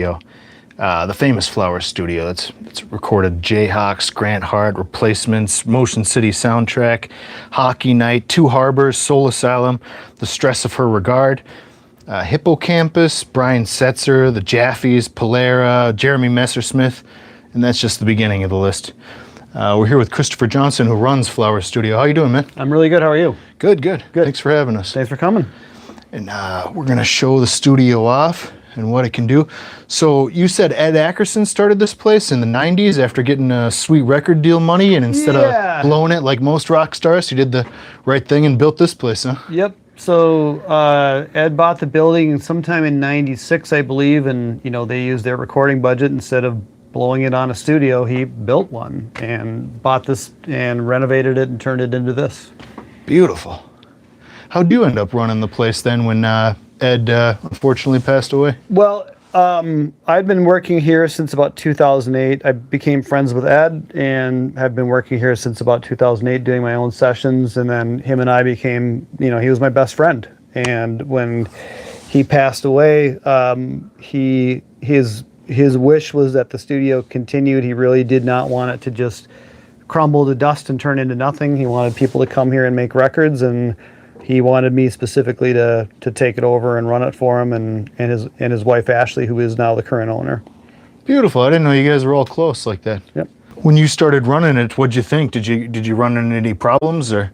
The famous Flowers Studio. It's recorded Jayhawks, Grant Hart, Replacements, Motion City Soundtrack, Hockey Night, Two Harbors, Soul Asylum, The Stress of Her Regard, Hippocampus, Brian Setzer, The Jaffies, Polera, Jeremy Messersmith, and that's just the beginning of the list. We're here with Christopher Johnson, who runs Flowers Studio. How you doing, man? I'm really good. How are you? Good. Thanks for having us. Thanks for coming. And we're going to show the studio off and what it can do. So you said Ed Ackerson started this place in the 90s after getting a sweet record deal money, and instead of blowing it like most rock stars, he did the right thing and built this place, huh? Yep. So Ed bought the building sometime in 96, I believe, and they used their recording budget. Instead of blowing it on a studio, he built one and bought this and renovated it and turned it into this. Beautiful. How'd you end up running the place then when Ed unfortunately passed away? Well, I'd been working here since about 2008. I became friends with Ed and have been working here since about 2008 doing my own sessions, and then him and I became, he was my best friend. And when he passed away, his wish was that the studio continued. He really did not want it to just crumble to dust and turn into nothing. He wanted people to come here and make records, and he wanted me specifically to take it over and run it for him, and his wife Ashley, who is now the current owner. Beautiful. I didn't know you guys were all close like that. Yep. When you started running it, what'd you think? Did you run into any problems or?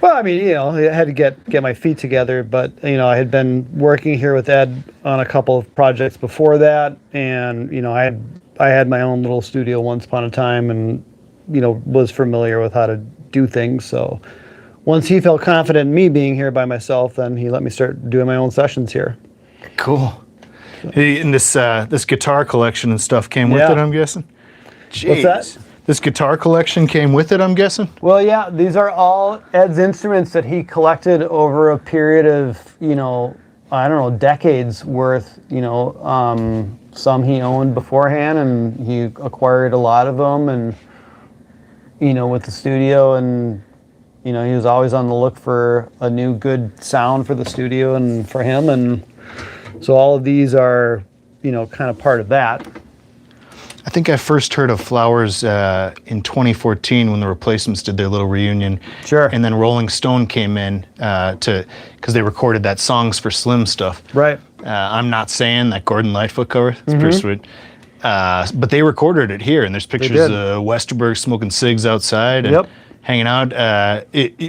Well, I mean, I had to get my feet together, but I had been working here with Ed on a couple of projects before that, and I had my own little studio once upon a time, and was familiar with how to do things. So once he felt confident in me being here by myself, then he let me start doing my own sessions here. Cool. Hey, and this guitar collection and stuff came with it, I'm guessing? Jeez. What's that? This guitar collection came with it, I'm guessing? Well, yeah, these are all Ed's instruments that he collected over a period of, I don't know, decades worth. Some he owned beforehand, and he acquired a lot of them, and, with the studio, and, he was always on the look for a new good sound for the studio and for him, and so all of these are, kind of part of that. I think I first heard of Flowers in 2014 when the Replacements did their little reunion. Sure. And then Rolling Stone came in because they recorded that Songs for Slim stuff. Right. I'm Not Saying, that Gordon Lightfoot cover. It's pretty sweet. But they recorded it here, and there's pictures of Westerberg smoking cigs outside and hanging out.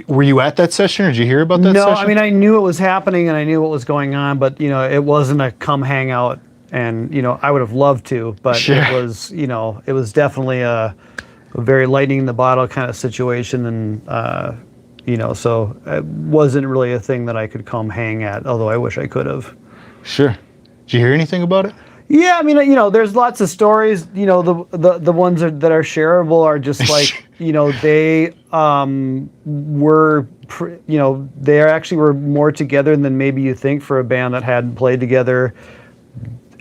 Were you at that session, or did you hear about that session? No, I mean, I knew it was happening and I knew what was going on, but it wasn't a come hang out. And I would have loved to, but it was it was definitely a very lightning in the bottle kind of situation, and so it wasn't really a thing that I could come hang at, although I wish I could have. Sure. Did you hear anything about it? Yeah, I mean, there's lots of stories. The ones that are shareable are just like they were they actually were more together than maybe you think for a band that hadn't played together.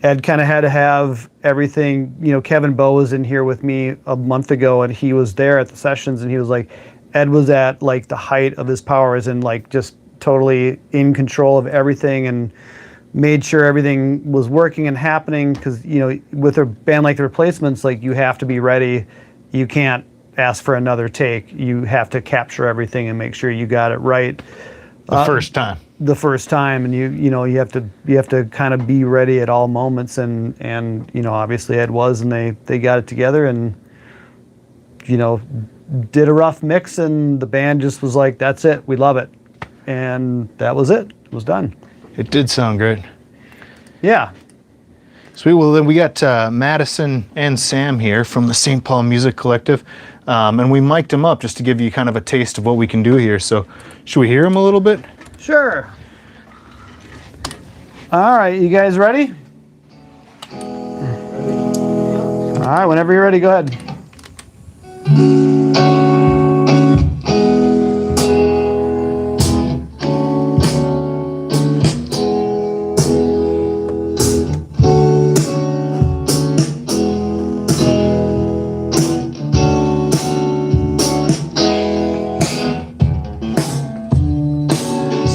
Ed kind of had to have everything. Kevin Bowe was in here with me a month ago, and he was there at the sessions, and he was like, Ed was at like the height of his powers and like just totally in control of everything, and made sure everything was working and happening. Because with a band like the Replacements, like you have to be ready. You can't ask for another take. You have to capture everything and make sure you got it right. The first time, and you have to kind of be ready at all moments, and obviously Ed was, and they got it together, and did a rough mix, and the band just was like, that's it, we love it, and that was it. It was done. It did sound great. Yeah. Sweet. Well, then we got Madison and Sam here from the St. Paul Music Collective, and we mic'd them up just to give you kind of a taste of what we can do here. So, should we hear them a little bit? Sure. All right, you guys ready? All right, whenever you're ready, go ahead.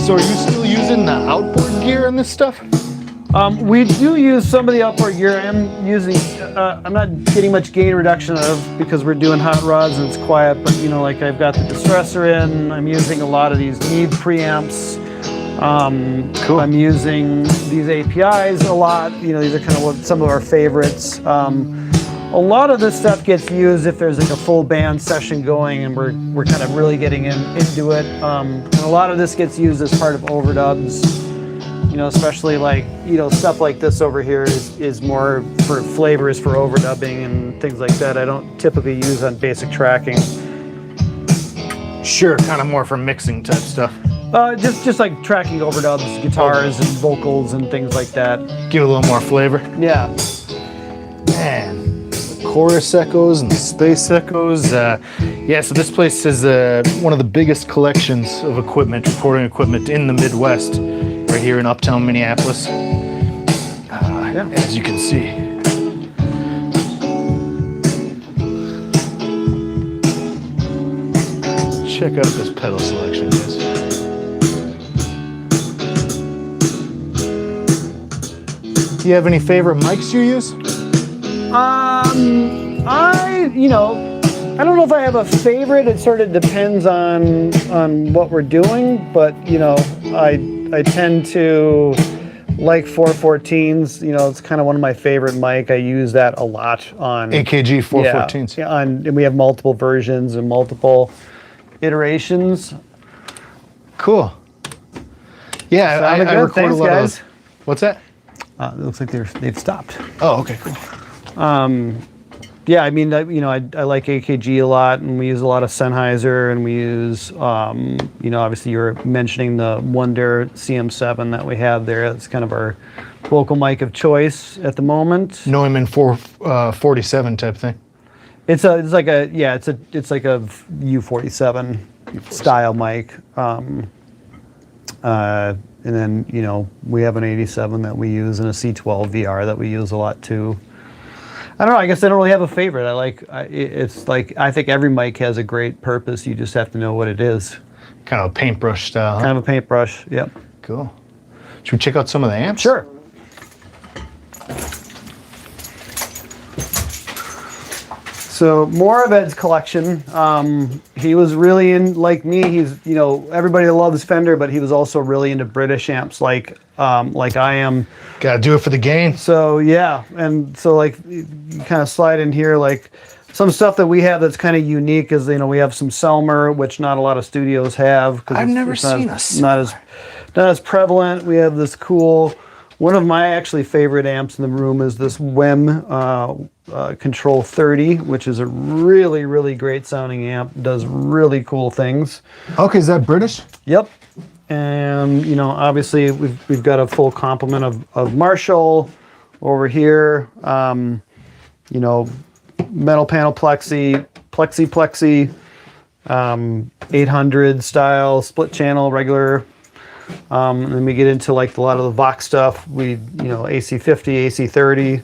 So are you still using the outboard gear and this stuff? We do use some of the outboard gear. I'm using, I'm not getting much gain reduction because we're doing hot rods and it's quiet, but you know, like I've got the distressor in, I'm using a lot of these Neve preamps. Cool. I'm using these APIs a lot. You know, these are kind of some of our favorites. A lot of this stuff gets used if there's like a full band session going and we're kind of really getting into it. And a lot of this gets used as part of overdubs. You know, especially like, you know, stuff like this over here is more for flavors for overdubbing and things like that. I don't typically use on basic tracking. Sure, kind of more for mixing type stuff. Just like tracking overdubs, guitars and vocals and things like that. Give it a little more flavor. Yeah. Man, the chorus echoes and the space echoes. Yeah, so this place is one of the biggest collections of equipment, recording equipment in the Midwest, right here in Uptown Minneapolis. Yeah. As you can see. Check out this pedal selection, guys. Do you have any favorite mics you use? You know, I don't know if I have a favorite. It sort of depends on what we're doing, but you know, I tend to like 414s. You know, it's kind of one of my favorite mic. I use that a lot on AKG 414s. Yeah, and we have multiple versions and multiple iterations. Cool. Yeah, I Sounded good. record Thanks, a lot guys. of. What's that? It looks like they've stopped. Oh, okay, cool. Yeah, I mean, you know, I like AKG a lot, and we use a lot of Sennheiser, and we use, you know, obviously you were mentioning the Wonder CM7 that we have there. It's kind of our vocal mic of choice at the moment. Neumann 447 type thing. It's like a U47 style mic. And then, you know, we have an 87 that we use and a C12 VR that we use a lot too. I don't know. I guess I don't really have a favorite. It's like, I think every mic has a great purpose. You just have to know what it is. Kind of a paintbrush style. Huh? Kind of a paintbrush. Yep. Cool. Should we check out some of the amps? Sure. So Moraved's collection, he was really in, like me, he's, you know, everybody loves Fender, but he was also really into British amps like I am. Gotta do it for the gain. So yeah, and so like you kind of slide in here, like some stuff that we have that's kind of unique is, you know, we have some Selmer, which not a lot of studios have. I've never seen a Selmer. Not as prevalent. We have this cool, one of my actually favorite amps in the room is this WEM Control 30, which is a really, really great sounding amp. Does really cool things. Okay, is that British? Yep. And you know, obviously we've got a full complement of Marshall over here. You know, metal panel plexi, 800 style, split channel, regular. And then we get into like a lot of the Vox stuff. You know, AC50, AC30.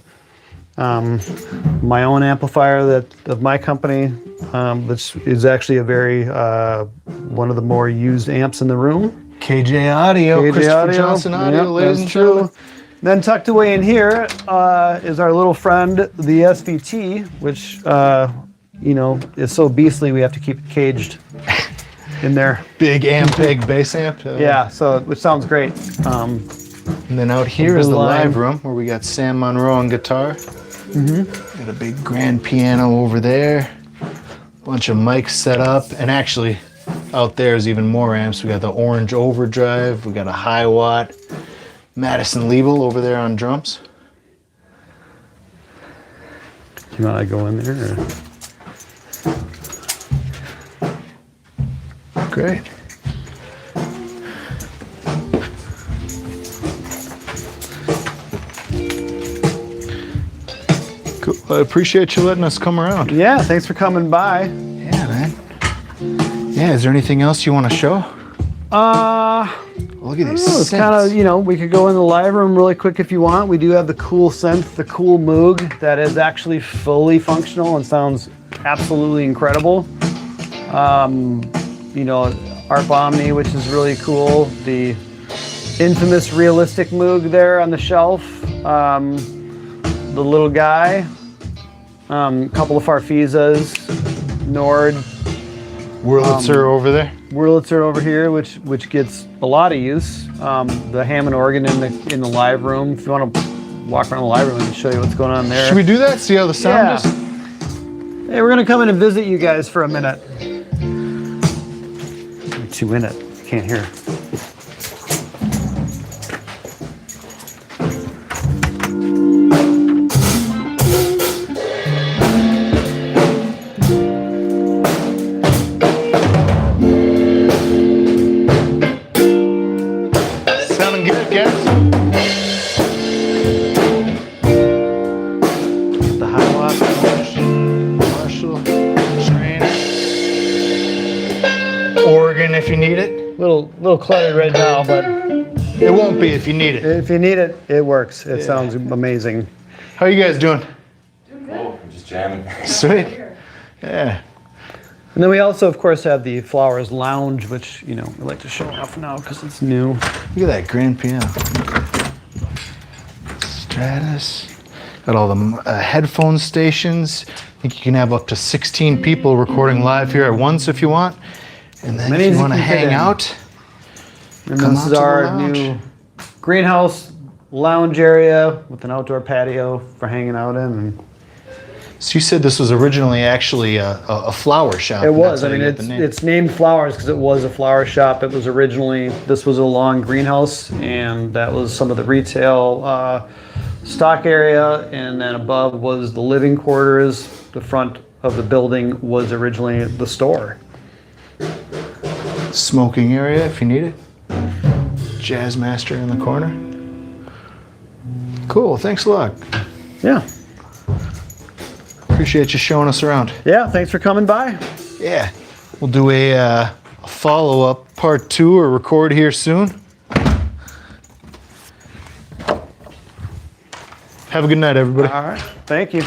My own amplifier of my company, which is actually a very one of the more used amps in the room. KJ Audio, Christopher Johnson Audio, ladies and gentlemen. Then tucked away in here is our little friend, the SVT, which you know, is so beastly we have to keep it caged in there. Big Ampeg bass amp. Yeah, so which sounds great. And then out here is the live room where we got Sam Monroe on guitar. Mm-hmm. Got a big grand piano over there. Bunch of mics set up, and actually out there is even more amps. We got the Orange Overdrive. We got a High Watt Madison Liebel over there on drums. You want to go in there? Or? Great. Cool. I appreciate you letting us come around. Yeah, thanks for coming by. Yeah, man. Yeah, is there anything else you want to show? Look at these It's kind of, you know, we could go in the live room really quick if you want. We do have the cool synth, the cool Moog, that is actually fully functional and sounds absolutely incredible. You know, ARP Omni, which is really cool. The infamous realistic Moog there on the shelf. The little guy. Couple of Farfisas. Nord. Wurlitzer over there. Wurlitzer over here, which gets a lot of use. The Hammond organ in the live room. If you want to walk around the live room and show you what's going on there. Should we do that? See how the sound is? Hey, we're gonna come in and visit you guys for a minute. You're too in it. You can't hear. Sounding good, guys. The Hiwatt, Marshall, Strainer, organ if you need it. Little cluttered right now, but It won't be if you need it. if you need it, it works. It sounds amazing. How you guys doing? Cool, I'm just jamming. Sweet. Yeah. And then we also, of course, have the Flowers Lounge, which, we like to show off now because it's new. Look at that grand piano. Stratus. Got all the headphone stations. I think you can have up to 16 people recording live here at once if you want. And then Many if as you you want to can fit hang in. out, And Come this out is to the our lounge. new greenhouse lounge area with an outdoor patio for hanging out in. And so you said this was originally actually a flower shop. it and was. that's I how mean, you got the name. it's named Flowers because it was a flower shop. It was originally, this was a long greenhouse, and that was some of the retail stock area. And then above was the living quarters. The front of the building was originally the store. Smoking area if you need it. Jazz master in the corner. Cool. Thanks a lot. Yeah. Appreciate you showing us around. Yeah. Thanks for coming by. Yeah. We'll do a follow-up part 2 or record here soon. Have a good night, everybody. All right. Thank you.